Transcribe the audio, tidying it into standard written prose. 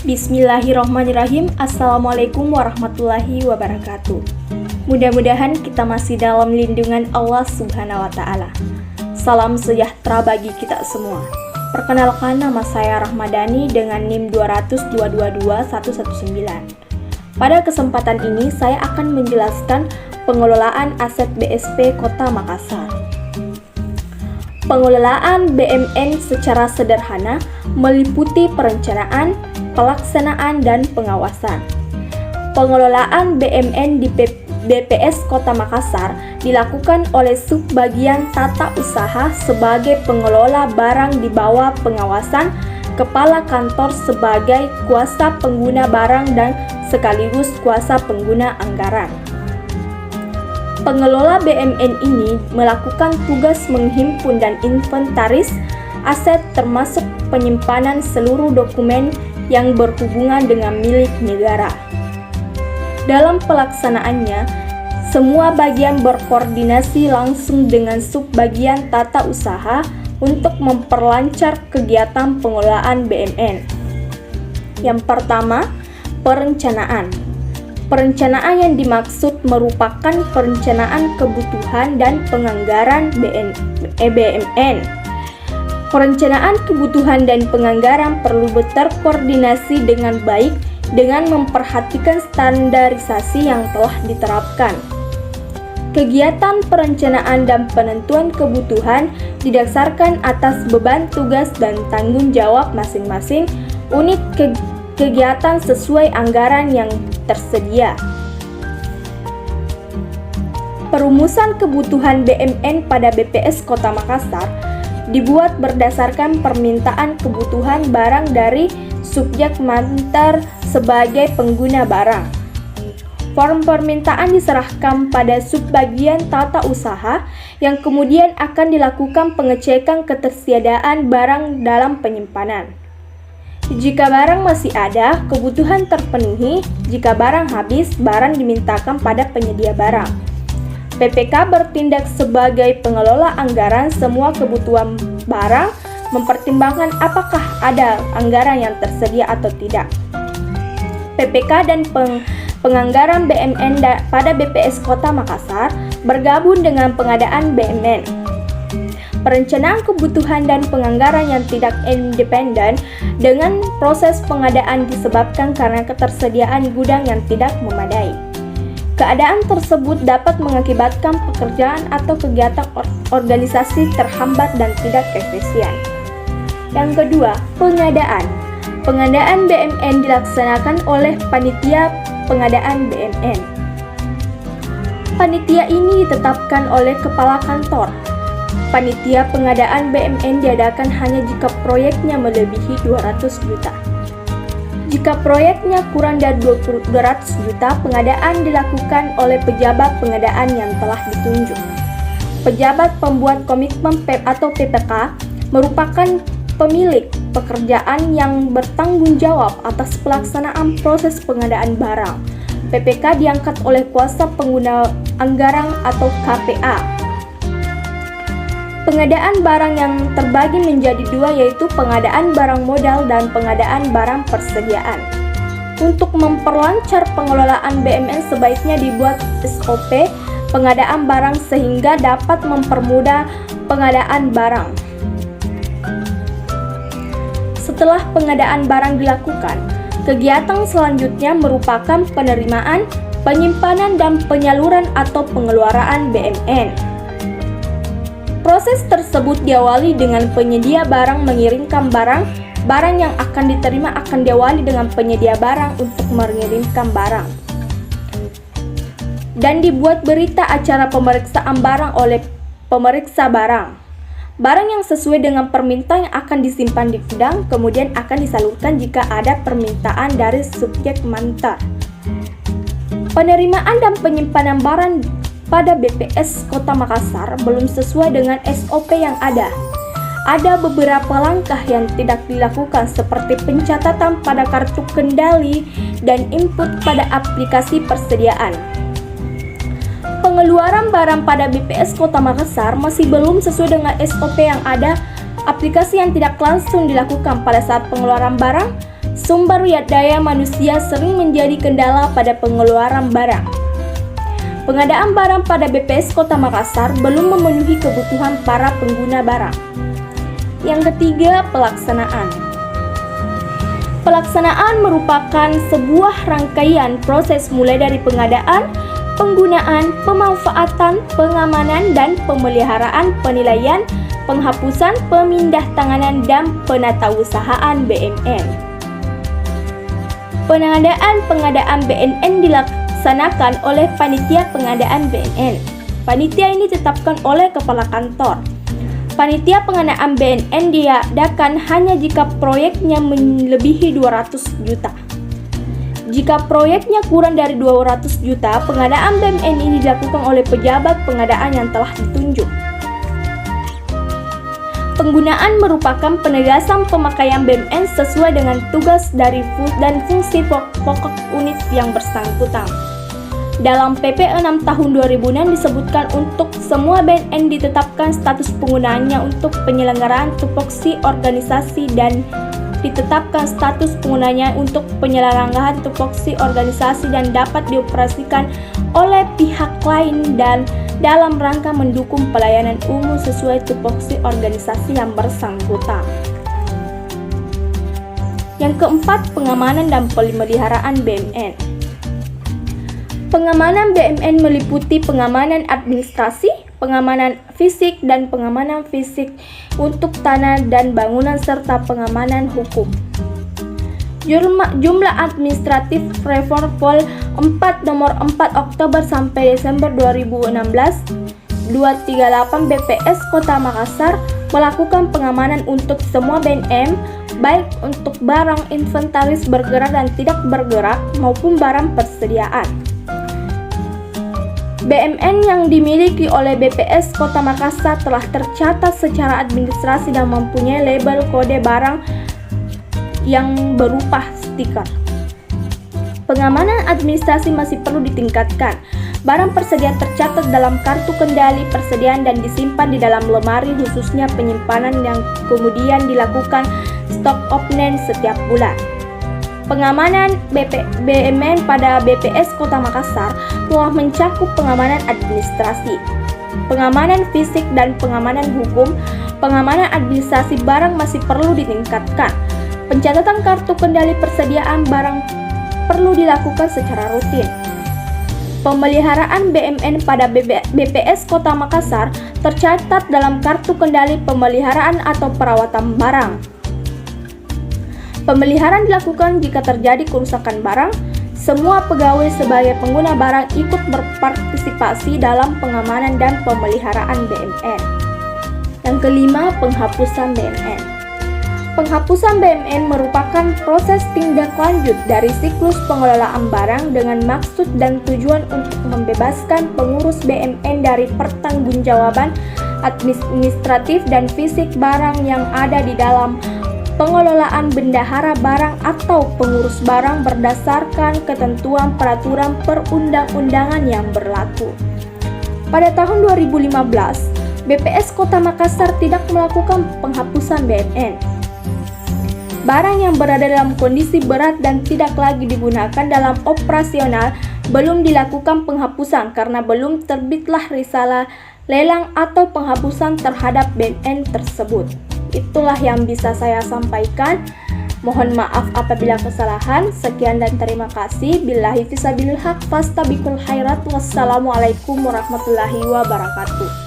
Bismillahirrahmanirrahim. Assalamualaikum warahmatullahi wabarakatuh. Mudah-mudahan kita masih dalam lindungan Allah Subhanahu wa Ta'ala. Salam sejahtera bagi kita semua. Perkenalkan, nama saya Rahmadani dengan NIM 2022119. Pada kesempatan ini saya akan menjelaskan pengelolaan aset BSP Kota Makassar. Pengelolaan BMN secara sederhana meliputi perencanaan, pelaksanaan, dan pengawasan. Pengelolaan BMN di BPS Kota Makassar dilakukan oleh Subbagian Tata Usaha sebagai pengelola barang di bawah pengawasan Kepala Kantor sebagai kuasa pengguna barang dan sekaligus kuasa pengguna anggaran. Pengelola BMN ini melakukan tugas menghimpun dan inventaris aset termasuk penyimpanan seluruh dokumen yang berhubungan dengan milik negara. Dalam pelaksanaannya, semua bagian berkoordinasi langsung dengan Subbagian Tata Usaha untuk memperlancar kegiatan pengelolaan BMN. Yang pertama, perencanaan. Perencanaan yang dimaksud merupakan perencanaan kebutuhan dan penganggaran BMN. Perencanaan kebutuhan dan penganggaran perlu terkoordinasi dengan baik dengan memperhatikan standarisasi yang telah diterapkan. Kegiatan perencanaan dan penentuan kebutuhan didasarkan atas beban tugas dan tanggung jawab masing-masing unit kegiatan sesuai anggaran yang tersedia. Perumusan kebutuhan BMN pada BPS Kota Makassar dibuat berdasarkan permintaan kebutuhan barang dari subjek mantar sebagai pengguna barang. Form permintaan diserahkan pada Subbagian Tata Usaha yang kemudian akan dilakukan pengecekan ketersediaan barang dalam penyimpanan. Jika barang masih ada, kebutuhan terpenuhi. Jika barang habis, barang dimintakan pada penyedia barang. PPK bertindak sebagai pengelola anggaran semua kebutuhan barang, mempertimbangkan apakah ada anggaran yang tersedia atau tidak. PPK dan penganggaran BMN pada BPS Kota Makassar bergabung dengan pengadaan BMN. Perencanaan kebutuhan dan penganggaran yang tidak independen dengan proses pengadaan disebabkan karena ketersediaan gudang yang tidak memadai. Keadaan tersebut dapat mengakibatkan pekerjaan atau kegiatan organisasi terhambat dan tidak efisien. Yang kedua, pengadaan. Pengadaan BMN dilaksanakan oleh Panitia Pengadaan BMN. Panitia ini ditetapkan oleh Kepala Kantor. Panitia pengadaan BMN diadakan hanya jika proyeknya melebihi 200 juta. Jika proyeknya kurang dari 200 juta, pengadaan dilakukan oleh pejabat pengadaan yang telah ditunjuk. Pejabat pembuat komitmen atau PPK merupakan pemilik pekerjaan yang bertanggung jawab atas pelaksanaan proses pengadaan barang. PPK diangkat oleh kuasa pengguna anggaran atau KPA. Pengadaan barang yang terbagi menjadi dua, yaitu pengadaan barang modal dan pengadaan barang persediaan. Untuk memperlancar pengelolaan BMN sebaiknya dibuat SOP pengadaan barang sehingga dapat mempermudah pengadaan barang. Setelah pengadaan barang dilakukan, kegiatan selanjutnya merupakan penerimaan, penyimpanan, dan penyaluran atau pengeluaran BMN. Proses tersebut diawali dengan penyedia barang mengirimkan barang yang akan diterima akan diawali dengan penyedia barang untuk mengirimkan barang. Dan dibuat berita acara pemeriksaan barang oleh pemeriksa barang. Barang yang sesuai dengan permintaan yang akan disimpan di gudang, kemudian akan disalurkan jika ada permintaan dari subjek mantar. Penerimaan dan penyimpanan barang pada BPS Kota Makassar belum sesuai dengan SOP yang ada. Ada beberapa langkah yang tidak dilakukan seperti pencatatan pada kartu kendali dan input pada aplikasi persediaan. Pengeluaran barang pada BPS Kota Makassar masih belum sesuai dengan SOP yang ada. Aplikasi yang tidak langsung dilakukan pada saat pengeluaran barang Sumber daya manusia sering menjadi kendala pada pengeluaran barang. Pengadaan barang pada BPS Kota Makassar belum memenuhi kebutuhan para pengguna barang. Yang ketiga, pelaksanaan. Pelaksanaan merupakan sebuah rangkaian proses mulai dari pengadaan, penggunaan, pemanfaatan, pengamanan, dan pemeliharaan, penilaian, penghapusan, pemindahtanganan, dan penatausahaan BMN. Pengadaan BNN dilaksanakan oleh Panitia Pengadaan BNN. Panitia ini ditetapkan oleh Kepala Kantor. Panitia Pengadaan BNN diadakan hanya jika proyeknya melebihi 200 juta. Jika proyeknya kurang dari 200 juta, pengadaan BMN ini dilakukan oleh pejabat pengadaan yang telah ditunjuk. Penggunaan merupakan penegasan pemakaian BMN sesuai dengan tugas dan fungsi pokok unit yang bersangkutan. Dalam PP 6 tahun 2006 disebutkan untuk semua BNN ditetapkan status penggunaannya untuk penyelenggaraan tupoksi organisasi dan ditetapkan status penggunanya untuk penyelenggaraan tupoksi organisasi dan dapat dioperasikan oleh pihak lain dan dalam rangka mendukung pelayanan umum sesuai tupoksi organisasi yang bersangkutan. Yang keempat, pengamanan dan pemeliharaan BMN. Pengamanan BMN meliputi pengamanan administrasi, pengamanan fisik, dan pengamanan fisik untuk tanah dan bangunan serta pengamanan hukum. Jumlah administratif reform Vol 4 nomor 4 Oktober sampai Desember 2016 238 BPS Kota Makassar melakukan pengamanan untuk semua BNM, baik untuk barang inventaris bergerak dan tidak bergerak maupun barang persediaan. BMN yang dimiliki oleh BPS Kota Makassar telah tercatat secara administrasi dan mempunyai label kode barang yang berupa stiker. Pengamanan administrasi masih perlu ditingkatkan. Barang persediaan tercatat dalam kartu kendali persediaan dan disimpan di dalam lemari khususnya penyimpanan yang kemudian dilakukan stock opening setiap bulan. Pengamanan BMN pada BPS Kota Makassar telah mencakup pengamanan administrasi, pengamanan fisik, dan pengamanan hukum. Pengamanan administrasi barang masih perlu ditingkatkan. Pencatatan kartu kendali persediaan barang perlu dilakukan secara rutin. Pemeliharaan BMN pada BPS Kota Makassar tercatat dalam kartu kendali pemeliharaan atau perawatan barang. Pemeliharaan dilakukan jika terjadi kerusakan barang. Semua pegawai sebagai pengguna barang ikut berpartisipasi dalam pengamanan dan pemeliharaan BMN. Yang kelima, penghapusan BMN. Penghapusan BMN merupakan proses tindak lanjut dari siklus pengelolaan barang dengan maksud dan tujuan untuk membebaskan pengurus BMN dari pertanggungjawaban administratif dan fisik barang yang ada di dalam pengelolaan bendahara barang atau pengurus barang berdasarkan ketentuan peraturan perundang-undangan yang berlaku. Pada tahun 2015, BPS Kota Makassar tidak melakukan penghapusan BMN. Barang yang berada dalam kondisi berat dan tidak lagi digunakan dalam operasional belum dilakukan penghapusan karena belum terbitlah risalah lelang atau penghapusan terhadap BMN tersebut. Itulah yang bisa saya sampaikan. Mohon maaf apabila kesalahan. Sekian dan terima kasih. Billahi fisabilil haq fastabiqul khairat. Wassalamualaikum warahmatullahi wabarakatuh.